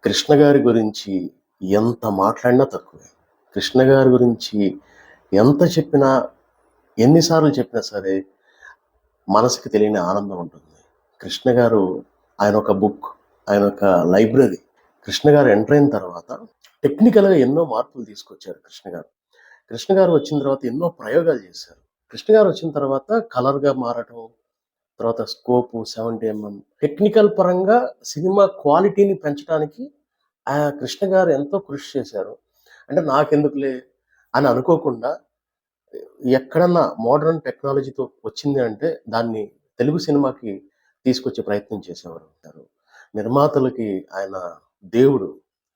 కృష్ణ గారి గురించి ఎంత మాట్లాడినా తక్కువే. కృష్ణ గారి గురించి ఎంత చెప్పినా, ఎన్ని సార్లు చెప్పినా సరే, మనసుకి తెలియని ఆనందం ఉంటుంది. కృష్ణ గారు ఆయన ఒక బుక్, ఆయన ఒక లైబ్రరీ. కృష్ణ గారు ఎంటర్ అయిన తర్వాత టెక్నికల్‌గా ఎన్నో మార్పులు తీసుకొచ్చారు కృష్ణ గారు. కృష్ణ గారు వచ్చిన తర్వాత ఎన్నో ప్రయోగాలు చేశారు. కృష్ణ గారు వచ్చిన తర్వాత కలర్‌గా మారటం, తర్వాత స్కోపు 70 టెక్నికల్ పరంగా సినిమా క్వాలిటీని పెంచడానికి కృష్ణ గారు ఎంతో కృషి చేశారు. అంటే నాకెందుకులే అని అనుకోకుండా ఎక్కడన్నా మోడర్న్ టెక్నాలజీతో వచ్చింది అంటే దాన్ని తెలుగు సినిమాకి తీసుకొచ్చే ప్రయత్నం చేసేవారు ఉంటారు. నిర్మాతలకి ఆయన దేవుడు.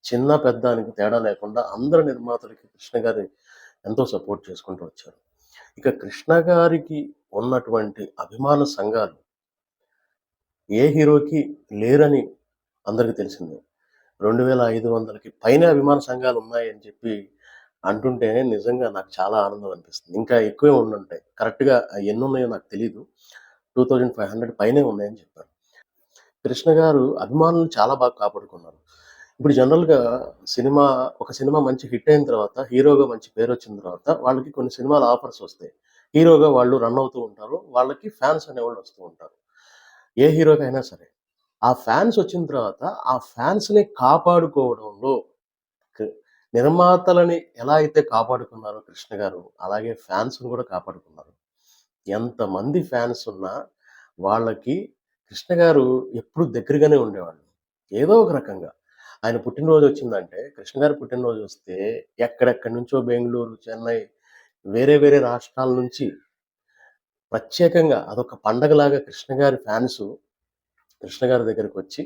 చిన్న, పెద్ద అని తేడా లేకుండా అందరు నిర్మాతలకి కృష్ణ గారు ఎంతో సపోర్ట్ చేసుకుంటూ వచ్చారు. ఇక కృష్ణ గారికి ఉన్నటువంటి అభిమాన సంఘాలు ఏ హీరోకి లేరని అందరికి తెలిసిందే. 2500కి పైనే అభిమాన సంఘాలు ఉన్నాయని చెప్పి అంటుంటే నిజంగా నాకు చాలా ఆనందం అనిపిస్తుంది. ఇంకా ఎక్కువే ఉండుంటాయి. కరెక్ట్‌గా ఎన్నున్నాయో నాకు తెలీదు. 2500 పైనే ఉన్నాయని చెప్పారు. కృష్ణ గారు అభిమానులను చాలా బాగా కాపాడుకున్నారు. ఇప్పుడు జనరల్‌గా సినిమా ఒక సినిమా మంచి హిట్ అయిన తర్వాత, హీరోగా మంచి పేరొచ్చిన తర్వాత వాళ్ళకి కొన్ని సినిమాల ఆఫర్స్ వస్తాయి. హీరోగా వాళ్ళు రన్ అవుతూ ఉంటారు. వాళ్ళకి ఫ్యాన్స్ అనేవాళ్ళు వస్తూ ఉంటారు. ఏ హీరోకైనా సరే. ఆ ఫ్యాన్స్ వచ్చిన తర్వాత, ఆ ఫ్యాన్స్‌ని కాపాడుకోవడంలో క్ నిర్మాతలని ఎలా అయితే కాపాడుకున్నారో కృష్ణ గారు, అలాగే ఫ్యాన్స్‌ని కూడా కాపాడుకున్నారు. ఎంతమంది ఫ్యాన్స్ ఉన్నా వాళ్ళకి కృష్ణ గారు ఎప్పుడు దగ్గరగానే ఉండేవాళ్ళు. ఏదో ఒక రకంగా. ఆయన పుట్టినరోజు వచ్చిందంటే, కృష్ణ గారి పుట్టినరోజు వస్తే ఎక్కడెక్కడి నుంచో బెంగుళూరు, చెన్నై వేరే వేరే రాష్ట్రాల నుంచి ప్రత్యేకంగా అదొక పండగలాగా కృష్ణ గారి ఫ్యాన్సు కృష్ణ గారి దగ్గరికొచ్చి,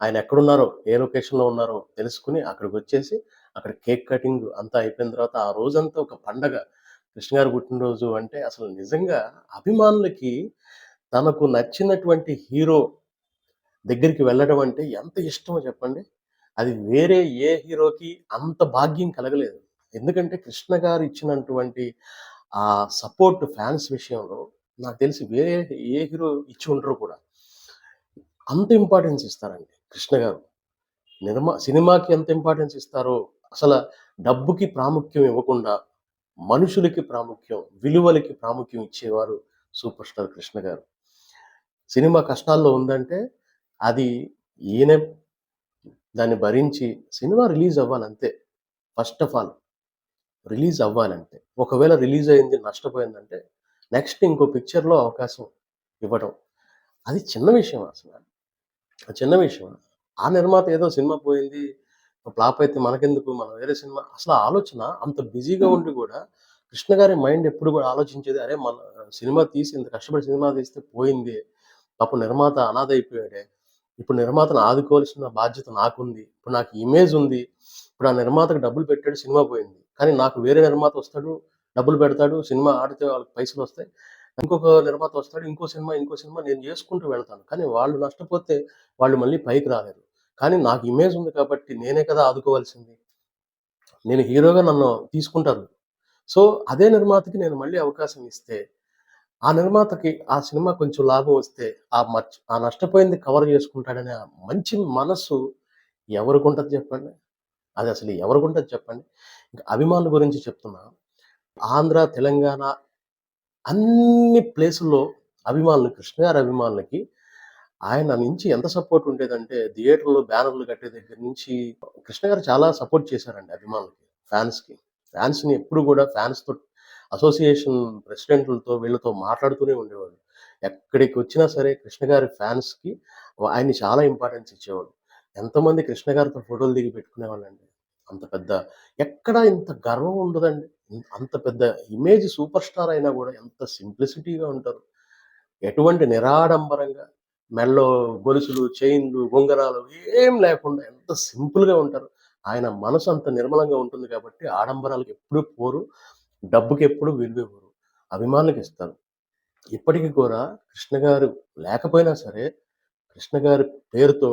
ఆయన ఎక్కడున్నారో, ఏ లొకేషన్‌లో ఉన్నారో తెలుసుకొని అక్కడికొచ్చేసి, అక్కడ కేక్ కటింగ్ అంతా అయిపోయిన తర్వాత, ఆ రోజంతా ఒక పండగ. కృష్ణ గారి పుట్టినరోజు అంటే అసలు నిజంగా అభిమానులకి తనకు నచ్చినటువంటి హీరో దగ్గరికి వెళ్ళడం అంటే ఎంత ఇష్టమో చెప్పండి. అది వేరే ఏ హీరోకి అంత భాగ్యం కలగలేదు. ఎందుకంటే కృష్ణ గారు ఇచ్చినటువంటి సపోర్ట్ ఫ్యాన్స్ విషయంలో నాకు తెలిసి వేరే ఏ హీరో ఇచ్చి ఉండరు కూడా. అంత ఇంపార్టెన్స్ ఇస్తారండి కృష్ణ గారు. సినిమాకి ఎంత ఇంపార్టెన్స్ ఇస్తారో, అసల డబ్బుకి ప్రాముఖ్యం ఇవ్వకుండా, మనుషులకి ప్రాముఖ్యం, విలువలకి ప్రాముఖ్యం ఇచ్చేవారు సూపర్ స్టార్ కృష్ణ గారు. సినిమా కష్టాల్లో ఉందంటే, అది ఈయనే దాన్ని భరించి సినిమా రిలీజ్ అవ్వాలంతే. ఫస్ట్ ఆఫ్ ఆల్ రిలీజ్ అవ్వాలంతే. ఒకవేళ రిలీజ్ అయింది నష్టపోయిందంటే, నెక్స్ట్ ఇంకో పిక్చర్‌లో అవకాశం ఇవ్వడం. అది చిన్న విషయమా అసల? చిన్న విషయమా? ఆ నిర్మాత ఏదో సినిమా పోయింది, ఫ్లాప్ అయితే మనకెందుకు? మనం వేరే సినిమా అసలు ఆ ఆలోచన అంత బిజీగా ఉండి గూడా, కృష్ణ గారి మైండ్ ఎప్పుడు గూడా ఆలోచించేది, అరే! మన సినిమా తీసి ఇంత కష్టపడి సినిమా తీస్తే పోయిందే. పాపం నిర్మాత అనాథ అయిపోయాడే. ఇప్పుడు నిర్మాతను ఆదుకోవాల్సిన బాధ్యత నాకుంది. ఇప్పుడు నాకు ఇమేజ్ ఉంది. ఇప్పుడు ఆ నిర్మాతకు డబ్బులు పెట్టాడు, సినిమా పోయింది. కానీ నాకు వేరే నిర్మాత వస్తాడు, డబ్బులు పెడతాడు, సినిమా ఆడితే వాళ్ళకి పైసలొస్తాయి. ఇంకొక నిర్మాత వస్తాడు, ఇంకో సినిమా నేను జేసుకుంటూ వెళ్తాను. కానీ వాళ్ళు నష్టపోతే వాళ్ళు మళ్ళీ పైకి రాలేరు. కానీ నాకు ఇమేజ్ ఉంది కాబట్టి నేనే కదా ఆదుకోవాల్సింది. నేను హీరోగా నన్ను తీసుకుంటారు. సో, అదే నిర్మాతకి నేను మళ్ళీ అవకాశం ఇస్తే, ఆ నిర్మాతకి ఆ సినిమా కొంచెం లాభం వస్తే, ఆ నష్టపోయింది కవర్ చేసుకుంటాడనే ఆ మంచి మనస్సు ఎవరికుంటది చెప్పండి? అదసలు ఎవరికుంటది చెప్పండి? ఇంక అభిమానుల గురించి చెప్తున్నా. ఆంధ్ర, తెలంగాణ అన్ని ప్లేసుల్లో అభిమానులు, కృష్ణ గారి అభిమానులకి ఆయన నుంచి ఎంత సపోర్ట్ ఉండేదంటే, థియేటర్‌లో బ్యానర్‌లు కట్టే దగ్గర నుంచి కృష్ణ గారు చాలా సపోర్ట్ చేశారండి అభిమానులకి, ఫ్యాన్స్‌కి. ఫ్యాన్స్‌ని ఎప్పుడు గూడా ఫ్యాన్స్‌తో అసోసియేషన్ ప్రెసిడెంట్‌లతో వీళ్ళతో మాట్లాడుతూనే ఉండేవాళ్ళు. ఎక్కడికొచ్చినా సరే కృష్ణ గారి ఫ్యాన్స్‌కి ఆయన్ని చాలా ఇంపార్టెన్స్ ఇచ్చేవాళ్ళు. ఎంతమంది కృష్ణ గారితో ఫోటోలు దిగి పెట్టుకునేవాళ్ళండి. అంత పెద్ద ఎక్కడ ఇంత గర్వం ఉండదండి. అంత పెద్ద ఇమేజ్ సూపర్ స్టార్ అయినా గూడా ఎంత సింప్లిసిటీగా ఉంటారు. ఎటువంటి నిరాడంబరంగా మెడలో గొలుసులు, చైన్‌లు, ఉంగరాలు ఏం లేకుండా ఎంత సింపుల్‌గా ఉంటారు. ఆయన మనసు అంత నిర్మలంగా ఉంటుంది కాబట్టి ఆడంబరాలకు ఎప్పుడు పోరు. డబ్బుకెప్పుడు విలువివ్వరు. అభిమానులకిస్తారు. ఇప్పటికి కూడా కృష్ణ గారు లేకపోయినా సరే, కృష్ణ గారి పేరుతో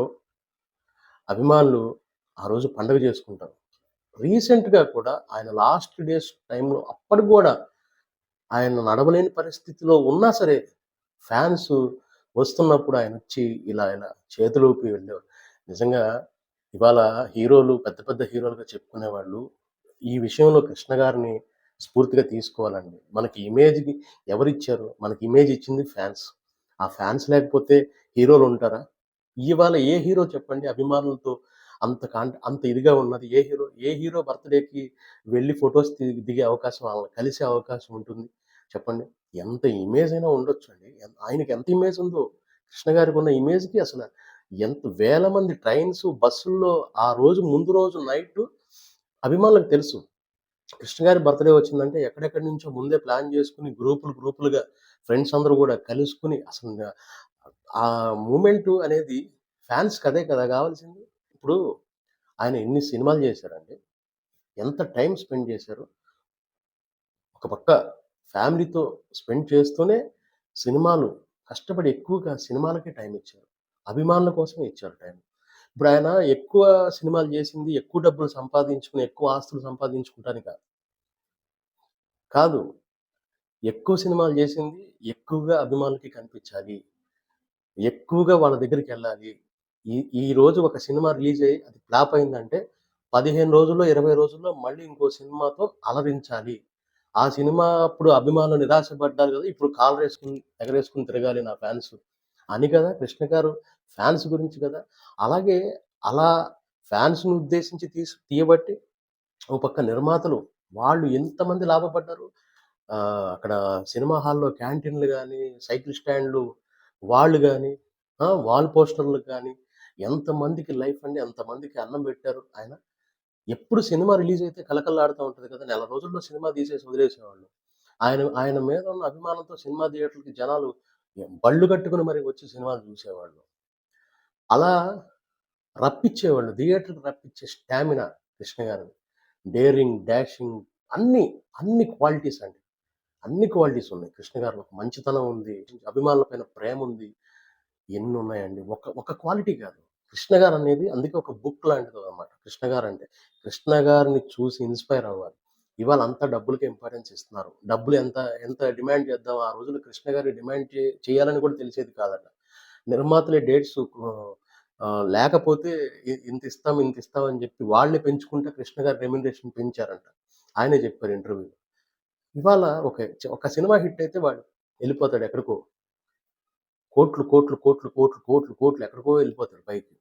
అభిమానులు ఆ రోజు పండుగ చేసుకుంటారు. రీసెంట్‌గా కూడా ఆయన లాస్ట్ డేస్ టైమ్‌లో అప్పటికి గూడా ఆయన నడవలేని పరిస్థితిలో ఉన్నా సరే, ఫ్యాన్స్ వస్తున్నప్పుడు ఆయనొచ్చి ఇలా ఇలా చేతులూపి వెళ్ళేవారు. నిజంగా ఇవాళ హీరోలు పెద్ద పెద్ద హీరోలుగా చెప్పుకునేవాళ్ళు ఈ విషయంలో కృష్ణ గారిని స్ఫూర్తిగా తీసుకోవాలండి. మనకి ఇమేజ్‌కి ఎవరిచ్చారు? మనకి ఇమేజ్ ఇచ్చింది ఫ్యాన్స్. ఆ ఫ్యాన్స్ లేకపోతే హీరోలుంటారా? ఇవాళ ఏ హీరో చెప్పండి అభిమానులతో అంత ఇదిగా ఉన్నది ఏ హీరో? ఏ హీరో బర్త్‌డేకి వెళ్లి ఫోటోస్ దిగే అవకాశం, వాళ్ళని కలిసే అవకాశం ఉంటుంది చెప్పండి? ఎంత ఇమేజ్ అయినా ఉండొచ్చండి. ఆయనకి ఎంత ఇమేజ్ ఉందో, కృష్ణ గారికున్న ఇమేజ్‌కి అసల ఎంత వేల మంది ట్రైన్స్, బస్సుల్లో ఆ రోజు ముందు రోజు నైటు అభిమానులకు తెలుసు. కృష్ణ గారి బర్త్‌డే వచ్చిందంటే ఎక్కడెక్కడి నుంచో ముందే ప్లాన్ చేసుకొని గ్రూపులుగా ఫ్రెండ్స్ అందరూ గూడా కలుసుకొని అసలు ఆ మూమెంటు అనేది ఫ్యాన్స్‌కి అదే కదా గావాల్సింది. ఇప్పుడు ఆయన ఎన్ని సినిమాలు జేశారండి. ఎంత టైమ్ స్పెండ్ జేశారు. ఒక పక్క ఫ్యామిలీతో స్పెండ్ చేస్తూనే సినిమాలు కష్టపడి ఎక్కువగా సినిమాలకే టైమ్ ఇచ్చారు. అభిమానుల కోసమే ఇచ్చారు టైం. ఇప్పుడాయన ఎక్కువ సినిమాలు జేసింది, ఎక్కువ డబ్బులు సంపాదించుకొని, ఎక్కువ ఆస్తులు సంపాదించుకుంటానికి కాదు. కాదు. ఎక్కువ సినిమాలు జేసింది, ఎక్కువగా అభిమానులకి కనిపించాలి. ఎక్కువగా వాళ్ళ దగ్గరికెళ్ళాలి. ఈరోజు ఒక సినిమా రిలీజ్ అయ్యి అది ఫ్లాప్ అయిందంటే 15 రోజుల్లో, 20 రోజుల్లో మళ్ళీ ఇంకో సినిమాతో అలరించాలి. ఆ సినిమా అప్పుడు అభిమానులు నిరాశపడ్డారు గదా! ఇప్పుడు కాలరేసుకొని ఎగరేసుకొని తిరగాలి నా ఫాన్స్ అని కదా కృష్ణ గారు ఫాన్స్ గురించి కదా! అలాగే అలా ఫాన్స్‌ని ఉద్దేశించి తీయబట్టి ఓ పక్క నిర్మాతలు వాళ్ళు ఎంతమంది లాభపడ్డారు. అక్కడ సినిమా హాల్‌లో క్యాంటీన్‌లు గాని, సైకిల్ స్టాండ్‌లు వాళ్ళు గాని, వాల్ పోస్టర్‌లకు గాని ఎంతమందికి లైఫ్ అండి. ఎంతమందికి అన్నం పెట్టారు ఆయన. ఎప్పుడు సినిమా రిలీజ్ అయితే కళకళలాడుతా ఉంటది కదా! నెల రోజుల్లో సినిమా తీసేసి వదిలేసేవాళ్ళు. ఆయన ఆయన మీద ఉన్న అభిమానంతో సినిమా థియేటర్‌లకి జనాలు బళ్ళు కట్టుకొని మరి వచ్చి సినిమాలు చూసేవాళ్ళు. అలా రప్పించేవాళ్ళు. థియేటర్‌కి రప్పించే స్టామినా కృష్ణ గారిది. డేరింగ్, డాషింగ్ అన్నీ, అన్ని క్వాలిటీస్ అండి. అన్ని క్వాలిటీస్ ఉన్నాయి. కృష్ణ గారిలో ఒక మంచితనం ఉంది. అభిమానుల పైన ప్రేముంది. ఎన్నున్నాయండి. ఒక క్వాలిటీ కాదు. కృష్ణ గారనేది అందుకే ఒక బుక్ లాంటిదనమాట. కృష్ణ గారంటే. కృష్ణ గారిని చూసి ఇన్‌స్పైర్ అవ్వాలి. ఇవాళ అంతా డబ్బులకే ఇంపార్టెన్స్ ఇస్తున్నారు. డబ్బులు ఎంత ఎంత డిమాండ్ చేద్దాం, ఆ రోజుల్లో కృష్ణ గారి డిమాండ్ చేయాలని కూడా తెలిసేది కాదట. నిర్మాతలే డేట్స్ లేకపోతే ఇంతిస్తాం, ఇంతిస్తాం అని చెప్పి వాళ్ళే పెంచుకుంటే కృష్ణ గారి రెమ్యునరేషన్ పెంచారంట. ఆయనే చెప్పారు ఇంటర్వ్యూలో. ఇవాళ ఒక సినిమా హిట్ అయితే వాడు ఎళ్ళిపోతాడు ఎక్కడికో. కోట్లు ఎక్కడికో వెళ్ళిపోతాడు పైకి.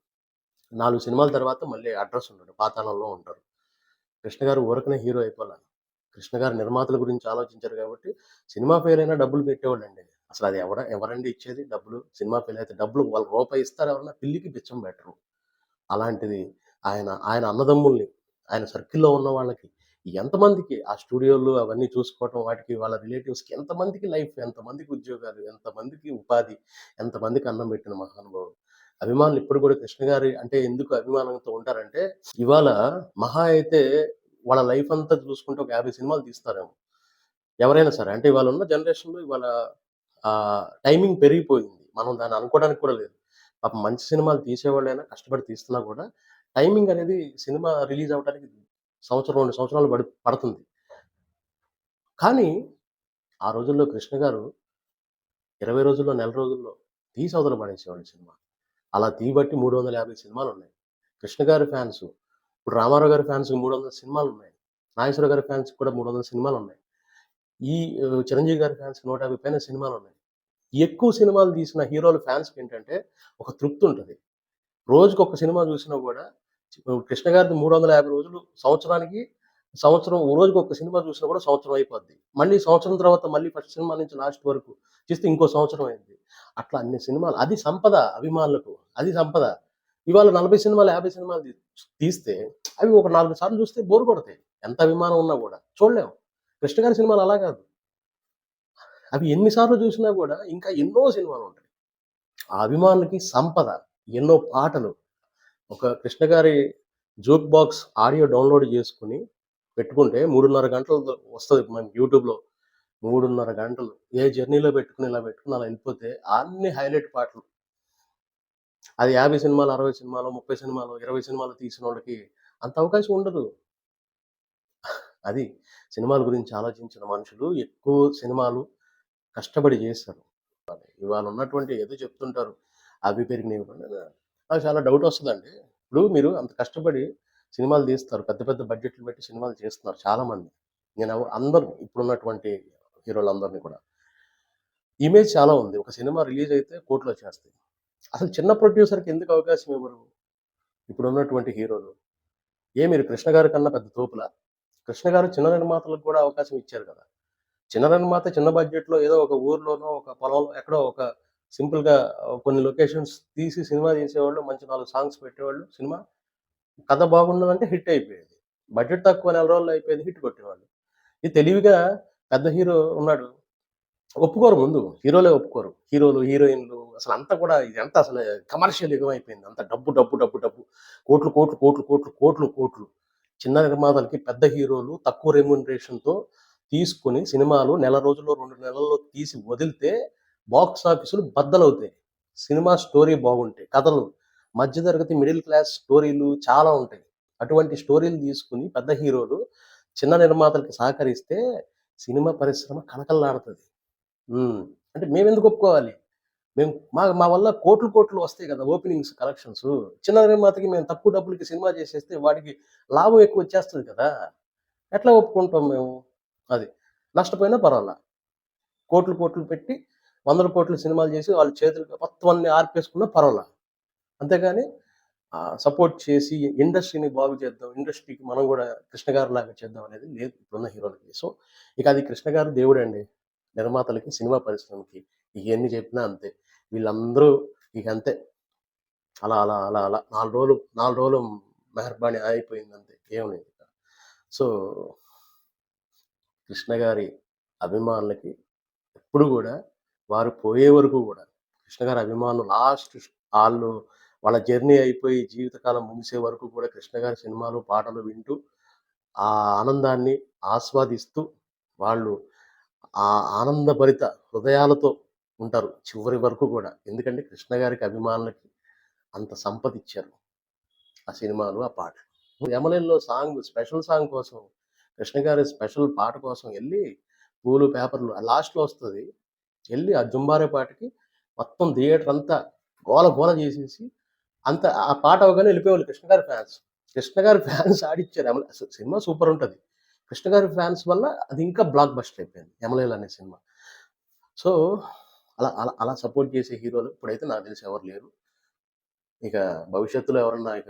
4 సినిమాల తర్వాత మళ్ళీ అడ్రెస్ ఉండడు. పాతాళంలో ఉంటారు. కృష్ణ గారు ఊరకనే హీరో అయిపోలా. కృష్ణ గారు నిర్మాతల గురించి ఆలోచించారు కాబట్టి సినిమా ఫెయిల్ అయినా డబ్బులు పెట్టేవాళ్ళండి. అసలది ఎవరండి ఇచ్చేది డబ్బులు? సినిమా ఫెయిల్ అయితే డబ్బులు వాళ్ళు రూపాయి ఇస్తారు ఎవరన్నా పిల్లికి బిచ్చం పెట్టరు. అలాంటిది ఆయన అన్నదమ్ముల్ని, ఆయన సర్కిల్‌లో ఉన్న వాళ్ళకి ఎంతమందికి ఆ స్టూడియోలు అవన్నీ చూసుకోవటం, వాటికి వాళ్ళ రిలేటివ్స్‌కి ఎంతమందికి లైఫ్, ఎంతమందికి ఉద్యోగాలు, ఎంతమందికి ఉపాధి, ఎంతమందికి అన్నం పెట్టిన మహానుభావుడు. అభిమానులు ఇప్పుడు గూడా కృష్ణ గారి అంటే ఎందుకు అభిమానంతో ఉంటారంటే, ఇవాళ మహా అయితే వాళ్ళ లైఫ్ అంతా చూసుకుంటే ఒక 50 సినిమాలు తీస్తారేమో. ఎవరైనా సరే. అంటే ఇవాళ ఉన్న జనరేషన్‌లో ఇవాళ టైమింగ్ పెరిగిపోయింది. మనం దాన్ని అనుకోవడానికి కూడా లేదు. పాపం మంచి సినిమాలు తీసేవాళ్ళైనా కష్టపడి తీస్తున్నా కూడా టైమింగ్ అనేది సినిమా రిలీజ్ అవ్వడానికి సంవత్సరం, 2 సంవత్సరాలు పడుతుంది. కానీ ఆ రోజుల్లో కృష్ణ గారు 20 రోజుల్లో, నెల రోజుల్లో తీసి అవతల పడేసేవాళ్ళు సినిమా. అలా తీయబట్టి 350 సినిమాలున్నాయి. కృష్ణ గారి ఫ్యాన్స్ ఇప్పుడు రామారావు గారి ఫ్యాన్స్‌కి 300 సినిమాలున్నాయి. నాగేశ్వరరావు గారి ఫ్యాన్స్‌కి కూడా 300 సినిమాలున్నాయి. ఈ చిరంజీవి గారి ఫ్యాన్స్‌కి 150 పైన సినిమాలున్నాయి. ఎక్కువ సినిమాలు తీసిన హీరోల ఫ్యాన్స్‌కేంటంటే ఒక తృప్తుంటది. రోజుకొక సినిమా చూసినా గూడా కృష్ణ గారిది 350 రోజులు సంవత్సరానికి సంవత్సరం రోజుకొక సినిమా చూసినా కూడా సంవత్సరం అయిపోద్ది. మళ్ళీ సంవత్సరం తర్వాత మళ్ళీ ఫస్ట్ సినిమా నుంచి లాస్ట్ వరకు చూస్తే ఇంకో సంవత్సరం అయింది. అట్లా అన్ని సినిమాలు అది సంపద అభిమానులకు. అది సంపద. ఇవాళ 40 సినిమాలు, 50 సినిమాలు తీస్తే అవి ఒక 4 సార్లు చూస్తే బోర్ కొడతాయి. ఎంత అభిమానం ఉన్నా గూడా చూడలేం. కృష్ణ గారి సినిమాలు అలా కాదు. అవి ఎన్ని సార్లు చూసినా గూడా ఇంకా ఎన్నో సినిమాలుంటాయి. ఆ అభిమానులకి సంపద. ఎన్నో పాటలు. ఒక కృష్ణ గారి జూక్ బాక్స్ ఆడియో డౌన్‌లోడ్ చేసుకొని పెట్టుకుంటే 3:30 గంటలు వస్తది మనకి యూట్యూబ్‌లో. 3:30 గంటలు. ఏ జర్నీలో పెట్టుకొని ఇలా పెట్టుకొని అలా ఎళ్ళిపోతే అన్ని హైలైట్ పాటలు. అది 50 సినిమాలు, 60 సినిమాలో, 30 సినిమాలో, 20 సినిమాలు తీసినోళ్ళకి అంత అవకాశం ఉండదు. అది సినిమాల గురించి ఆలోచించిన మనుషులు ఎక్కువ సినిమాలు కష్టపడి చేస్తారు. ఇవాళ ఉన్నటువంటి ఏదో చెప్తుంటారు. అవి పెరిగినయి నాకు చాలా డౌటొస్తదండి. ఇప్పుడు మీరు అంత కష్టపడి సినిమాలు తీస్తారు. పెద్ద పెద్ద బడ్జెట్లు పెట్టి సినిమాలు చేస్తున్నారు చాలామంది. అందరూ ఇప్పుడున్నటువంటి హీరోలందరిని కూడా. ఇమేజ్ చాలా ఉంది. ఒక సినిమా రిలీజ్ అయితే కోట్లొచ్చేస్తాయి. అసలు చిన్న ప్రొడ్యూసర్‌కి ఎందుకు అవకాశం ఇవ్వరు? ఇప్పుడున్నటువంటి హీరోలు. మీరు 'కృష్ణ' గారి కన్నా పెద్ద తోపులా? 'కృష్ణ' గారు చిన్న నిర్మాతలకు కూడా అవకాశం ఇచ్చారు కదా! చిన్న నిర్మాత చిన్న బడ్జెట్‌లో ఏదో ఒక ఊర్లోనో, ఒక పొలంలో ఎక్కడో ఒక సింపుల్‌గా కొన్ని లొకేషన్స్ తీసి సినిమా తీసేవాళ్ళు. మంచి 4 సాంగ్స్ పెట్టేవాళ్ళు. సినిమా కథ బాగున్నదంటే హిట్ అయిపోయేది. బడ్జెట్ తక్కువ నెల రోజుల్లో అయిపోయేది. హిట్ కొట్టేవాళ్ళు. ఇది తెలివిగా పెద్ద హీరో ఉన్నాడు. ఒప్పుకోరు ముందు. హీరోలే ఒప్పుకోరు. హీరోలు, హీరోయిన్‌లు అసలంతా కూడా ఇదంతా అసలు కమర్షియల్ యుగమైపోయింది. అంతా డబ్బు, డబ్బు, డబ్బు, డబ్బు. కోట్లు, కోట్లు, కోట్లు, కోట్లు, కోట్లు, కోట్లు. చిన్న నిర్మాతలకి పెద్ద హీరోలు తక్కువ రెమ్యూనరేషన్‌తో తీసుకొని సినిమాలు నెల రోజుల్లో, 2 నెలల్లో తీసి వదిలితే బాక్స్ ఆఫీసులు బద్దలవుతాయి. సినిమా స్టోరీ బాగుంటే, కథలు మధ్య తరగతి మిడిల్ క్లాస్ స్టోరీలు చాలా ఉంటాయి. అటువంటి స్టోరీలు తీసుకొని పెద్ద హీరోలు చిన్న నిర్మాతలకి సహకరిస్తే సినిమా పరిశ్రమ కళకళలాడుతది. హ్మ్. అంటే మేమెందుకు ఒప్పుకోవాలి? మేము మా వల్ల కోట్లు, కోట్లు వస్తాయి గదా! ఓపెనింగ్స్, కలెక్షన్సు. చిన్న నిర్మాతకి మేము తక్కువ డబ్బులకి సినిమా చేసేస్తే వాడికి లాభం ఎక్కువొచ్చేస్తది కదా! ఎట్లా ఒప్పుకుంటాం మేము? అది. నష్టపోయినా పర్వాలా. కోట్లు, కోట్లు పెట్టి వందల కోట్ల సినిమాలు చేసి వాళ్ళ చేతులకి మొత్తం అన్నీ ఆర్పేసుకున్నా పర్వాలా. అంతేగాని సపోర్ట్ చేసి ఇండస్ట్రీని బాగు చేద్దాం. ఇండస్ట్రీకి మనం గూడా 'కృష్ణ' గారిలాగా చేద్దాం అనేది లేదు ఇప్పుడున్న హీరోలకి. సో, ఇక అది 'కృష్ణ' గారు దేవుడండి. నిర్మాతలకి, సినిమా పరిశ్రమకి. ఎన్ని చెప్పినా అంతే. వీళ్ళందరూ ఇక అంతే. అలా, అలా, అలా, అలా 4 రోజులు మెహర్బానీ అయిపోయిందంతే. ఏం లేదు. సో, 'కృష్ణ' గారి అభిమానులకి ఎప్పుడు గూడా వారు పోయే వరకు గూడా 'కృష్ణ' గారి అభిమానులు లాస్ట్ ఆళ్ళు వాళ్ళ జర్నీ అయిపోయి జీవితకాలం ముగిసే వరకు కూడా 'కృష్ణ' గారి సినిమాలు, పాటలు వింటూ ఆ ఆనందాన్ని ఆస్వాదిస్తూ వాళ్ళు ఆ ఆనందభరిత హృదయాలతో ఉంటారు చివరి వరకు గూడా. ఎందుకంటే 'కృష్ణ' గారికి అభిమానులకి అంత సంపదిచ్చారు. ఆ సినిమాలు, ఆ పాటలు. 'యమలైన్‌లో' సాంగ్ స్పెషల్ సాంగ్ కోసం 'కృష్ణ' గారి స్పెషల్ పాట కోసం ఎళ్లి పూలు, పేపర్లు లాస్ట్‌లో వస్తది. ఎళ్లి ఆ జుంబారే పాటకి మొత్తం థియేటర్ అంతా గోల గోల చేసేసి ఆ పాట అవ్వగానే ఎళ్ళిపోయేవాళ్ళు 'కృష్ణ' గారి ఫ్యాన్స్. 'కృష్ణ' గారి ఫ్యాన్స్ ఆడిచ్చారు. సినిమా సూపర్ ఉంటది. 'కృష్ణ' గారి ఫ్యాన్స్ వల్ల అది ఇంకా బ్లాక్ బస్టర్ అయిపోయింది 'యమలీల' అనే సినిమా. సో, అలా అలా అలా సపోర్ట్ చేసే హీరోలు ఇప్పుడైతే నాకు తెలిసి ఎవరు లేరు. ఇక భవిష్యత్తులో ఎవరన్నా ఇక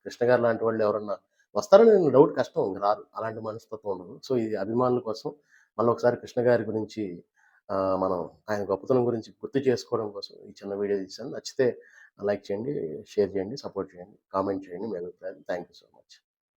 'కృష్ణ' గారు లాంటి వాళ్ళు ఎవరన్నా వస్తారని నేను డౌట్ కష్టం. ఇంక రారు. అలాంటి మనస్తత్వం ఉండదు. సో, ఇది అభిమానుల కోసం మళ్ళొకసారి 'కృష్ణ' గారి గురించి మనం ఆయన గొప్పతనం గురించి గుర్తు చేసుకోవడం కోసం ఈ చిన్న వీడియో తీశాను. నచ్చితే లైక్ చేయండి, షేర్ చేయండి, సపోర్ట్ చేయండి, కామెంట్ చేయండి మీ అభిప్రాయాలు. Thank you so much.